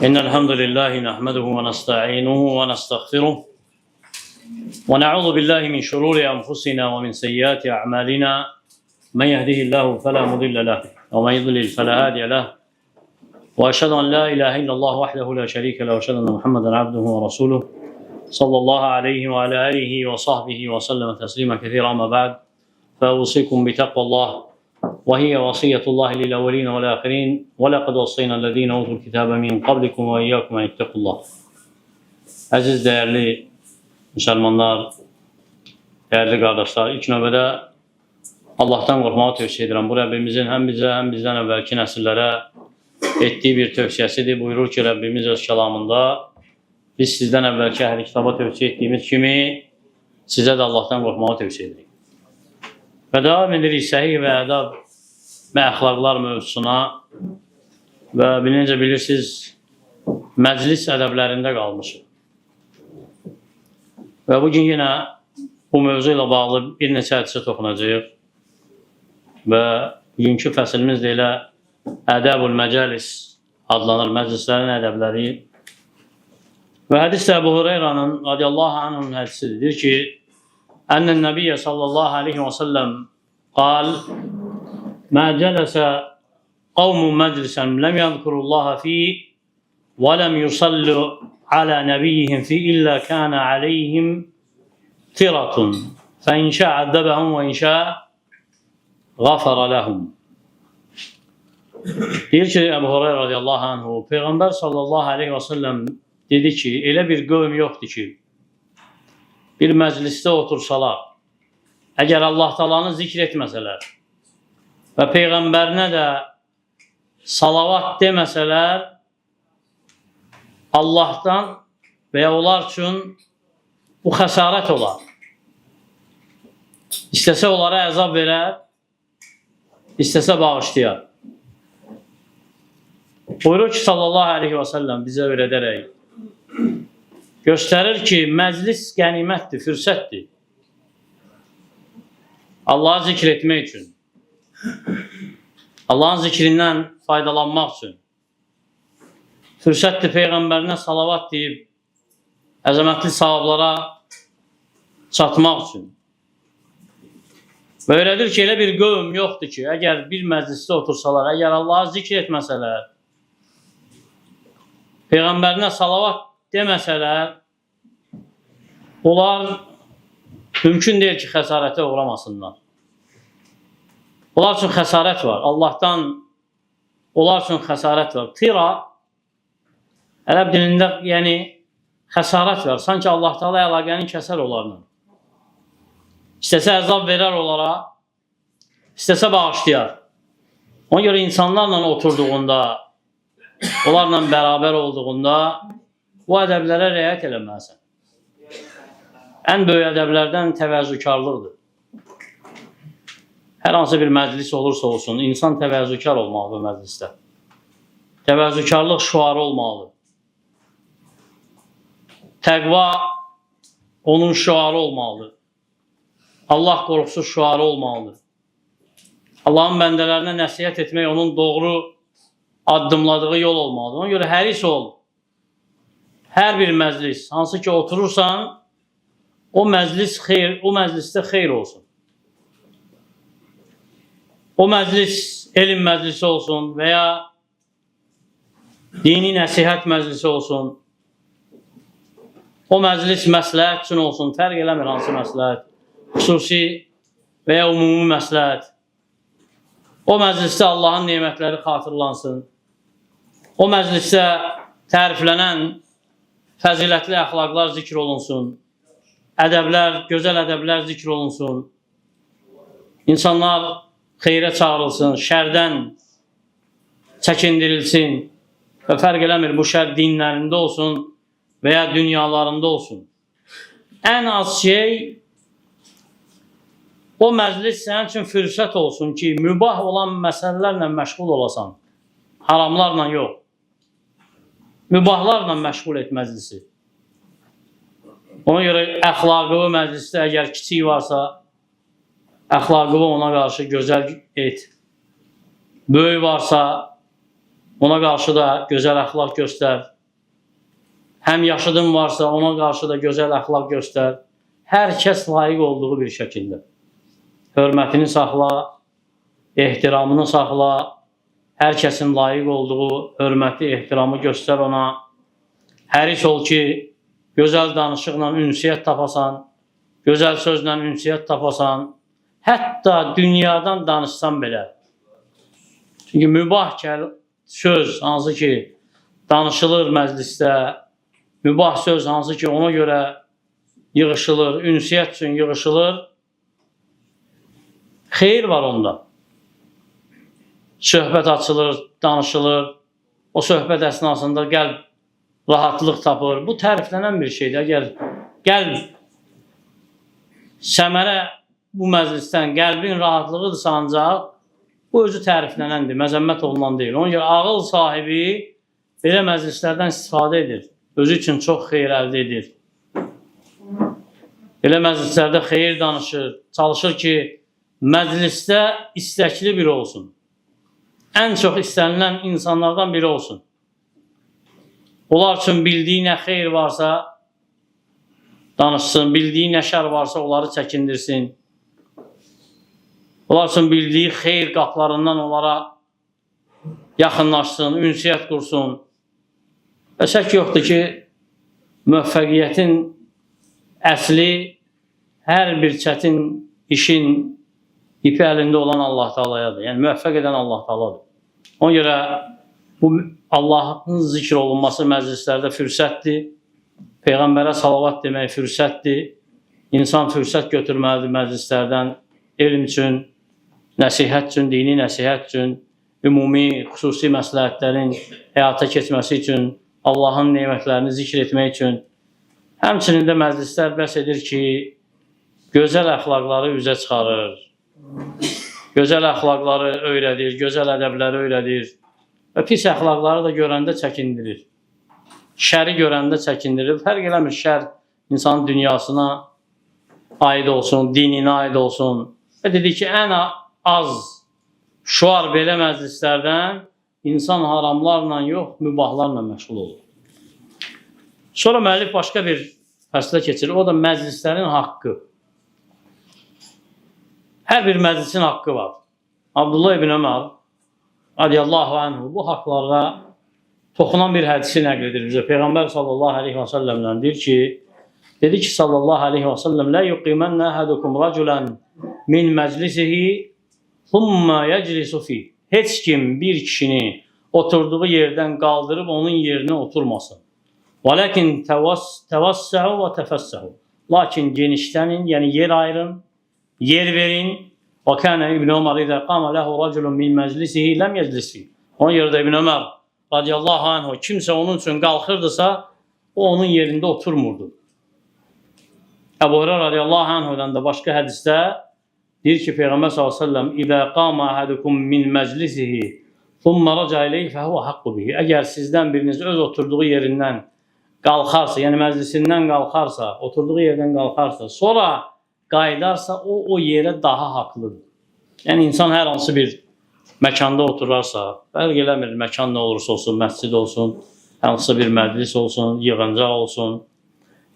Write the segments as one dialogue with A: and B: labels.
A: إن الحمد لله نحمده ونستعينه ونستغفره ونعوذ بالله من شرور أنفسنا ومن سيئات أعمالنا من يهده الله فلا مضل له ومن يضلل فلا هادي له وأشهد أن لا إله إلا الله وحده لا شريك له وأشهد أن محمدا عبده ورسوله صلى الله عليه وعلى آله وصحبه وسلم تسليما كثيرا. أما بعد فأوصيكم بتقوى الله وهي وصية الله للأولين والآخرين ولقد وصينا الذين أوتوا الكتاب من قبلكم وإياكم أن اتقوا الله. Əziz, değerli Müslümanlar, değerli kardeşler, ilk növbədə Allah'tan qorxmağı tövsiyə edirəm. Bu Rəbbimizin həm bizə, həm bizdən əvvəlki nəsillərə etdiyi bir tövsiyəsidir. Buyurur ki, Rəbbimiz öz kəlamında biz sizdən əvvəlki əhl-i kitaba tövsiyə etdiyimiz kimi sizə də Allah'tan qorxmağı tövsiyə edirik. Və devam edirik səhih və ədab və əxlaqlar mövzusuna və necə bilirsiniz, məclis ədəblərində qalmışıq. Və bugün yenə bu mövzu ilə bağlı bir neçə hədisə toxunacaq və bugünkü fəsilimiz də elə ədəbul məcəlis adlanır, məclislərin ədəbləri. Və hədis də Əbu Hüreyrənin radiyallahu anh'ın hədisidir ki, Ənnən Nəbiyyə sallallahu aleyhi və səlləm qal, Mə cələsə qavmun məclisən ləm yəzkurullaha fi və ləm yusallu alə nəbiyyihim fi illə kənə aleyhim tiratun fə inşə əddəbəhum və inşə qafara ləhum. Deyir ki, Əbu Hüreyra radiyallahu anhu, Peyğəmbər sallallahu aleyhi və səlləm dedi ki, elə bir qövm yoxdur ki, bir məclisdə otursalar, əgər Allah Taala'nı zikr etməsələr və Peyğəmbərinə də salavat deməsələr, Allah'tan və ya onlar üçün bu xəsarət olar. İstəsə onlara əzab verər, istəsə bağışlayar. Buyurur ki, sallallahu aleyhi və səlləm bizə öyrədərək, göstərir ki, məclis qənimətdir, fürsətdir. Allah'ı zikr etmək üçün, Allah'ın zikrindən faydalanmaq üçün, fürsətdir Peyğəmbərinə salavat deyib, əzəmətli savablara çatmaq üçün. Və öyrədir ki, elə bir qövm yoxdur ki, əgər bir məclisdə otursalar, əgər Allah'ı zikr etməsələr, Peyğəmbərinə salavat deməsələr, onlar mümkün deyil ki, xəsarətə uğramasınlar. Onlar üçün xəsarət var. Allah'tan onlar üçün xəsarət var. Tira, ərəb dilində yəni xəsarət var. Sanki Allah Taala əlaqəni kəsər onlarla. İstəsə əzab verər onlara, istəsə bağışlayar. Ona görə insanlarla oturduğunda, onlarla bərabər olduğunda bu ədəblərə riayət eləməlisən. Ən böyük ədəblərdən təvəzzükarlıqdır. Hər hansı bir məclis olursa olsun, insan təvəzzükar olmalıdır məclisdə. Təvəzzükarlıq şüarı olmalıdır. Təqva onun şüarı olmalıdır. Allah qorxusu şüarı olmalıdır. Allahın bəndələrinə nəsihət etmək onun doğru addımladığı yol olmalıdır. Ona görə həris ol. Hər bir məclis, hansı ki oturursan, o məclisdə xeyr olsun. O məclis elm məclisi olsun və ya dini nəsihət məclisi olsun. O məclis məsləhət üçün olsun, fərq eləmir hansı məsləhət, xüsusi və ya ümumi məsləhət. O məclisdə Allahın nemətləri xatırlansın. O məclisdə təriflənən fəzilətli əxlaqlar zikr olunsun. Ədəblər, gözəl ədəblər zikr olunsun. İnsanlar xeyrə çağırılsın, şərdən çəkindirilsin və fərq eləmir bu şər dinlərində olsun və ya dünyalarında olsun. Ən az şey o məclis sənin üçün fürsət olsun ki, mübah olan məsələlərlə məşğul olasan, haramlarla yox, mübahlarla məşğul et məclisi. Ona görə əxlaqı məclisdə əgər kiçik varsa, əxlaqı ona qarşı gözəl et. Böyük varsa, ona qarşı da gözəl əxlaq göstər. Həm yaşıdın varsa, ona qarşı da gözəl əxlaq göstər. Hər kəs layiq olduğu bir şəkildə. Hörmətini saxla, ehtiramını saxla, hər kəsin layiq olduğu hörməti, ehtiramı göstər ona. Həris ol ki, gözəl danışıqla ünsiyyət tapasan, gözəl sözlə ünsiyyət tapasan, hətta dünyadan danışsan belə. Çünki mübah söz hansı ki, danışılır məclisdə, mübah söz hansı ki, ona görə yığışılır, ünsiyyət üçün yığışılır, xeyir var onda. Söhbət açılır, danışılır, o söhbət əsnasında qəlb rahatlıq tapır. Bu təriflənən bir şeydir. Əgər qəlb səmərə bu məclisdən qəlbin rahatlığıdırsa ancaq, bu özü təriflənəndir, məzəmmət olunan deyil. Ona görə ağıl sahibi belə məclislərdən istifadə edir. Özü üçün çox xeyir əldə edir. Belə məclislərdə xeyir danışır, çalışır ki, məclisdə istəkli biri olsun. Ən çox istənilən insanlardan biri olsun. Onlar üçün bildiyi nə xeyir varsa danışsın, bildiyi nə şər varsa onları çəkindirsin. Onlar üçün bildiyi xeyir qaplarından onlara yaxınlaşsın, ünsiyyət qursun. Və şək yoxdur ki, müvəffəqiyyətin əsli hər bir çətin işin ipi əlində olan Allah Teala'yadır. Yəni, müvəffəq edən Allah Teala'dır. Ona görə bu Allahın zikr olunması məclislərdə fürsətdir. Peyğəmbərə salavat demək fürsətdir. İnsan fürsət götürməlidir məclislərdən elm üçün, nəsihət üçün, dini nəsihət üçün, ümumi, xüsusi məsləhətlərin həyata keçməsi üçün, Allahın nemətlərini zikr etmək üçün. Həmçinin də məclislər bəhs edir ki, gözəl əxlaqları üzə çıxarır. Gözəl əxlaqları öyrədir, gözəl ədəbləri öyrədir və pis əxlaqları da görəndə çəkindirir. Şəri görəndə çəkindirir. Fərq eləmir, şər insanın dünyasına aid olsun, dininə aid olsun. Və dedi ki, ən az şuar belə məclislərdən insan haramlarla yox, mübahlarla məşğul olur. Sonra müəllif başqa bir fəslə keçirir, o da məclislərin haqqı. Hər bir məclisin haqqı var. Abdullah ibn Ömər radiyallahu anhu bu haqlara toxunan bir hədisi nəql edir bizə. Peyğəmbər sallallahu aleyhi və səlləmdən deyir ki, dedi ki sallallahu aleyhi və səlləm lə yuqimənə əhədukum raculan min məclisihi thumma yəclisu fi. Heç kim bir kişini oturduğu yerdən qaldırıb onun yerinə oturmasın. Və ləkin təvəssəhu və təfəssəhu. Lakin genişlənin, yəni yer ayırın, yer verin. Və kənə İbn Ömər idə qamə ləhu raculun min məclisihi ləm yəclisi. Ona görə də İbn Ömər radiyallahu anhu kimsə onun üçün qalxırdısa, o onun yerində oturmurdu. Əbu Hüreyra radiyallahu anhudan da başqa hədisdə deyir ki, Peyğəmbər s.ə.v İdə qamə əhədukum min məclisihi thumma raca ileyhi fəhvə haqqu bihi. Əgər sizdən biriniz öz oturduğu yerindən qalxarsa, yəni məclisindən qalxarsa, oturduğu yerdən qalxarsa, sonra qayıdarsa, o yerə daha haqlıdır. Yəni, insan hər hansı bir məkanda oturarsa, bəlkə eləmir, məkan nə olursa olsun, məscid olsun, hansı bir məclis olsun, yığıncaq olsun.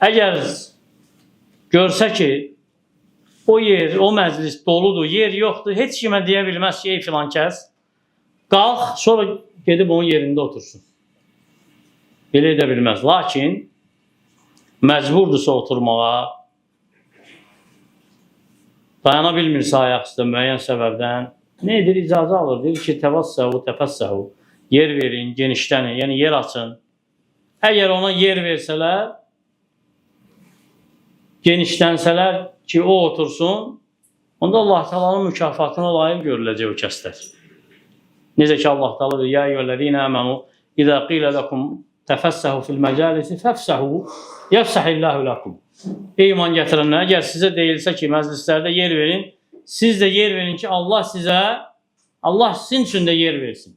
A: Əgər görsə ki, o yer, o məclis doludur, yer yoxdur, heç kimə deyə bilməz ki, ey filan kəs, qalx, sonra gedib onun yerində otursun. Belə edə bilməz. Lakin, məcburdursa oturmağa, dayana bilmirsə ayaq üstə müəyyən səbəbdən, nə edir? İcazə alır. Deyir ki, təvəssəhu, təfəssəhu. Yer verin, genişlənin, yəni yer açın. Əgər ona yer versələr, genişlənsələr ki, o otursun, onda Allah Teala'nın mükafatına layiq görüləcək o kəslər. Necə ki, Allah Teala deyir, ya eyyuhellezine amenu, İzə qilə ləkum təfəssəhu fil məcalisi fəfsəhu, yəfsəhillahu ləkum. Ey iman gətirənlər, əgər sizə deyilsə ki, məclislərdə yer verin, siz də yer verin ki, Allah sizin üçün də yer versin.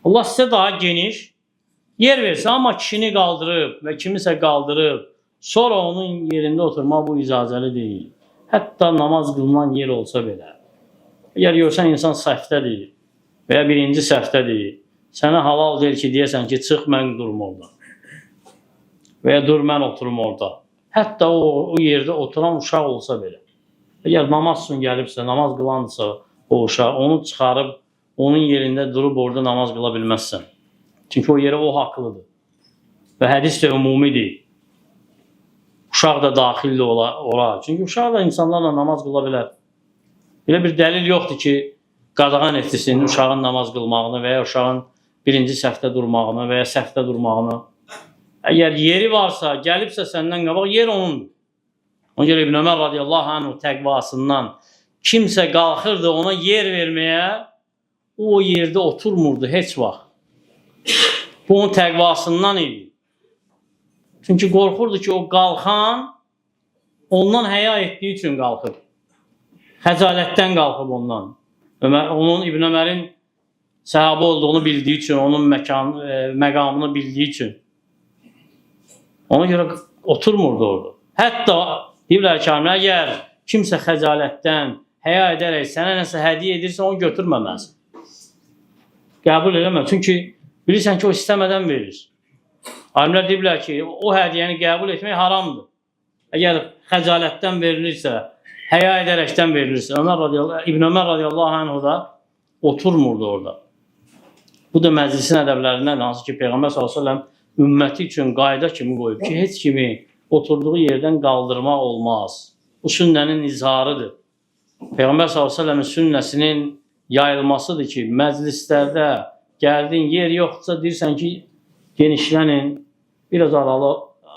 A: Allah sizə daha geniş yer versin, amma kişini qaldırıb və kimisə qaldırıb, sonra onun yerində oturma bu icazəli deyil. Hətta namaz qılınan yer olsa belə. Əgər görsən insan səhvdədir, və ya birinci səhvdədir, sənə halal deyil ki, deyəsən ki, çıx, mən durum orada. Və ya dur, mən oturum orada. Hətta o yerdə oturan uşaq olsa belə. Əgər namaz üçün gəlibsə, namaz qılandırsa o uşaq, onu çıxarıb, onun yerində durub orada namaz qıla bilməzsən. Çünki o yerə o haqlıdır. Və hədis də ümumidir. Uşaq da daxildir ora. Çünki uşaq da insanlarla namaz qıla bilər. Belə bir dəlil yoxdur ki, qadağan etsin uşağın namaz qılmağını və ya uşağın birinci səhvdə durmağını və ya səhvdə durmağını. Əgər yeri varsa, gəlibsə səndən qabaq, yer onundur. Ona görə İbn Ömər radiyallahu anh təqvasından kimsə qalxırdı ona yer verməyə, o yerdə oturmurdu heç vaxt. Bu onun təqvasından idi. Çünki qorxurdu ki, o qalxan ondan həya etdiyi üçün qalxır. Xəcalətdən qalxıb ondan. Onun İbn Ömərin səhabə olduğunu bildiyi üçün, onun məqamını bildiyi üçün. Ona görə oturmurdu orada. Hətta deyirlər ki, əgər kimsə xəcalətdən, həya edərək sənə nəsə hədiyyə edirsə, onu götürməməlisən. Qəbul eləmə. Çünki bilirsən ki, o istəmədən verir. Alimlər deyirlər ki, o hədiyyəni qəbul etmək haramdır. Əgər xəcalətdən verilirsə, həya edərəkdən verilirsə, İbn Ömər radiyallahu anh da oturmurdu orada. Bu da məclisin ədəblərindən, hansı ki, Peyğəmbər s.ə.v ümməti üçün qayda kimi qoyub ki, heç kimi oturduğu yerdən qaldırmaq olmaz. Bu sünnənin izharıdır. Peyğəmbər s.ə.v-in sünnəsinin yayılmasıdır ki, məclislərdə gəldin, yer yoxdursa, deyirsən ki, genişlənin, biraz aralı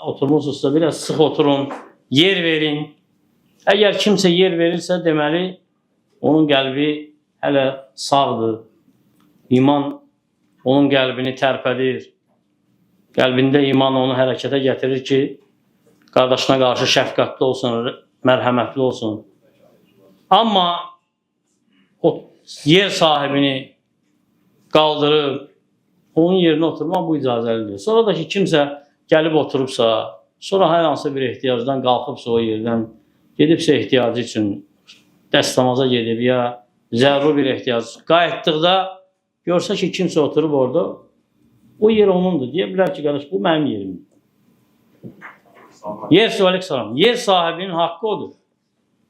A: oturmuşsunuzsa, biraz sıx oturun, yer verin. Əgər kimsə yer verirsə, deməli, onun qəlbi hələ sağdır. İman onun qəlbini tərpədir. Qəlbində iman onu hərəkətə gətirir ki, qardaşına qarşı şəfqətli olsun, mərhəmətli olsun. Amma o yer sahibini qaldırıb, onun yerinə oturmaq bu icazəlidir. Sonra da ki, kimsə gəlib oturubsa, sonra hər hansı bir ehtiyacdan qalxıbsa o yerdən, gedibsə ehtiyacı üçün dəstəmaza gedib ya zəruri bir ehtiyac qayıtdıqda görsə ki, kimsə oturub orada, o yer onundur. Deyə bilər ki, qardaş, bu mənim yerimdir. Yer sahibinin haqqı odur.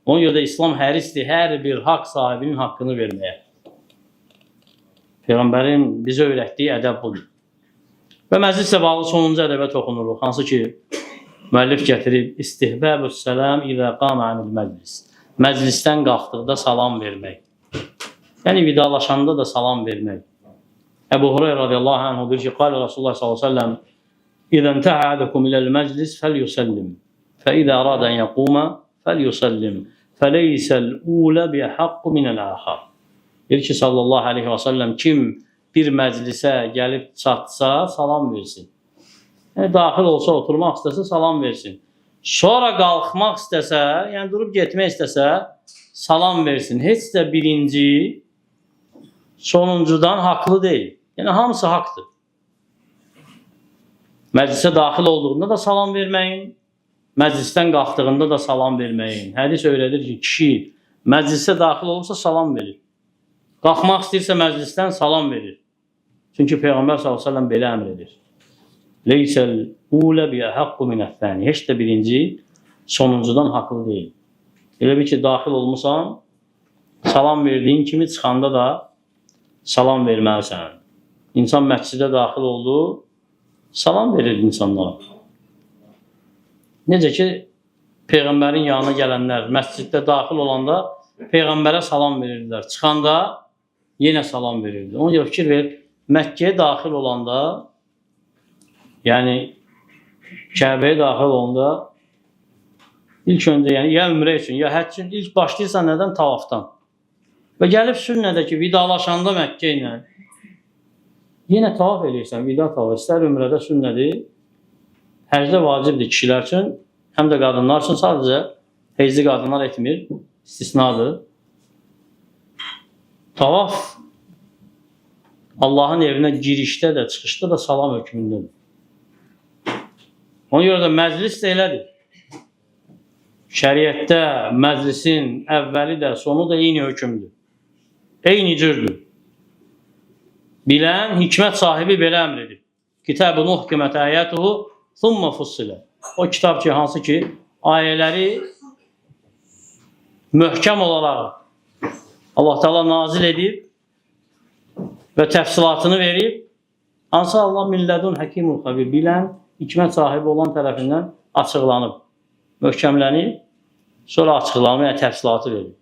A: Ona görə də İslam hərisdir hər bir haqq sahibinin haqqını verməyə. Peyğəmbərin bizə öyrətdiyi ədəb budur. Və məclislə bağlı sonuncu ədəbə toxunuruq. Hansı ki, müəllif gətirib, istihbəbüs səlam ilə qama anil məclis. Məclisdən qalxdıqda salam vermək. Yəni, vidalaşanda da salam vermək. Əbu Hureyra radiyallahu anh deyir ki, qalə Rasulullah s.ə.v İzə intəhə ədəkum iləl məclis fəlyusəllim. Fəidə əradən yəquma fəlyusəllim. Fəleyisəl ulə bihaqqu minəl əxar. Deyir ki, sallallahu aleyhi və səlləm, kim bir məclisə gəlib çatsa, salam versin. Yəni, daxil olsa, oturmaq istəsə, salam versin. Sonra qalxmaq istəsə, yəni durub getmək istəsə, salam versin. Heç də birinci, sonuncudan haqlı deyil. Yəni, hamısı haqdır. Məclisə daxil olduğunda da salam verməyin, məclisdən qalxdığında da salam verməyin. Hədis öyrədir ki, kişi məclisə daxil olursa salam verir. Qalxmaq istəyirsə məclisdən salam verir. Çünki Peyğəmbər s.ə.v belə əmr edir. Leysəl ulə biəhəqqu minəthəni. Heç də birinci, sonuncudan haqlı deyil. Elə bir ki, daxil olmuşsan, salam verdiyin kimi çıxanda da salam verməlisən. İnsan məscidə daxil oldu, salam verir insanlara. Necə ki, Peyğəmbərin yanına gələnlər məsciddə daxil olanda Peyğəmbərə salam verirdilər. Çıxanda yenə salam verirdi. Ona görə fikir ver, Məkkəyə daxil olanda, yəni Kəbəyə daxil olanda ilk öncə, yəni ya ümrə üçün, ya həcc üçün ilk başlayırsan nədən? Tavafdan. Və gəlib sünnədəki vidalaşanda Məkkə ilə yenə tavaf eləyirsən, vida tavaf. İstər ümrədə sünnədir, həcdə vacibdir kişilər üçün, həm də qadınlar üçün, sadəcə hecli qadınlar etmir, istisnadır. Tavaf Allahın evinə girişdə də, çıxışda da salam hökmündədir. Ona görə də məclis də elədir. Şəriətdə məclisin əvvəli də, sonu da eyni hökmdür. Eyni cürdür. Bilən, hikmət sahibi belə əmr edir. Kitab-ı muhkəmət ayətuhu thumma fussilə. O kitab ki, hansı ki, ayələri möhkəm olaraq Allah Teala nazil edib və təfsilatını verib, hansı Allah millədun həkimul xabir, bilən, hikmət sahibi olan tərəfindən açıqlanıb, möhkəmlənib, sonra açıqlanıb, yəni təfsilatı verir.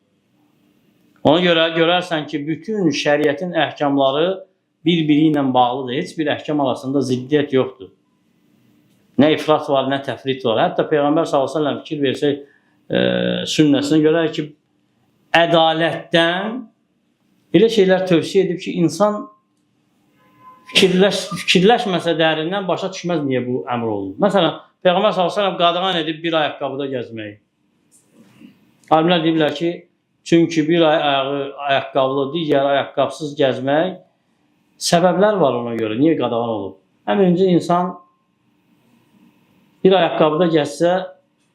A: Ona görə görərsən ki, bütün şəriətin əhkamları bir-biri ilə bağlıdır. Heç bir əhkam arasında ziddiyyət yoxdur. Nə ifrat var, nə təfrit var. Hətta Peyğəmbər s.ə.v fikir versək, sünnəsinə görər ki, ədalətdən elə şeylər tövsiyə edib ki, insan fikirləşməsə dərindən başa düşməz niyə bu əmr olunur. Məsələn, Peyğəmbər s.ə.v qadağan edib bir ayaqqabıda gəzməyi. Alimlər deyirlər ki, çünki bir ayağı ayaqqabılı, digər ayaqqabsız gəzmək səbəblər var ona görə. Niyə qadağan olub? Həmincə insan bir ayaqqabıda gəzsə,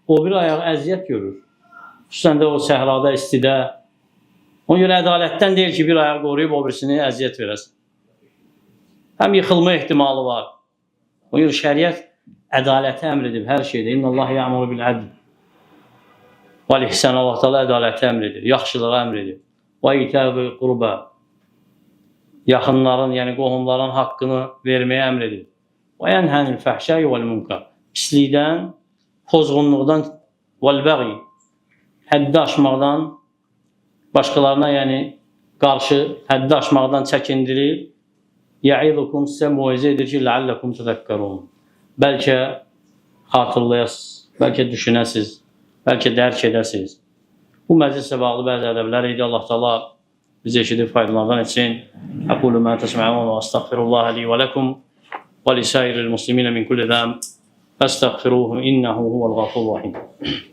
A: o bir ayağı əziyyət görür. Xüsusən də o səhrada, istidə. Ona görə ədalətdən deyil ki, bir ayağı qoruyub, o birisini əziyyət verəsin. Həm yıxılma ehtimalı var. Ona görə şəriət ədaləti əmr edib hər şeydə. İnnəllahi ya'muru bil ədl. Vəl-ihsən, Allah Teala ədaləti əmr edir, yaxşılığa əmr edir. Və itəvü qurba, yaxınların, yəni qohumların haqqını verməyə əmr edir. Və yənhənil fəhşəyi vəl-münkar, pislikdən, pozğunluqdan, vəl-bəği, həddi aşmaqdan, başqalarına yəni qarşı həddi aşmaqdan çəkindirir. Yə'idukum, sizə muizə edir ki, ləalləkum tədəkkərun. Bəlkə xatırlayasınız, bəlkə düşünəsiniz, bəlkə dərk edəsiniz. Bu məclisə bağlı bəzi ədəblər idi. Allah Teala bizi eşidib faydalardan etsin. Əqulu mə təsmə'un və əstəğfirullah li və ləkum və li sairil muslimin min kulli zəm. Əstəğfiruhu innəhu huvəl ğafurur rahim.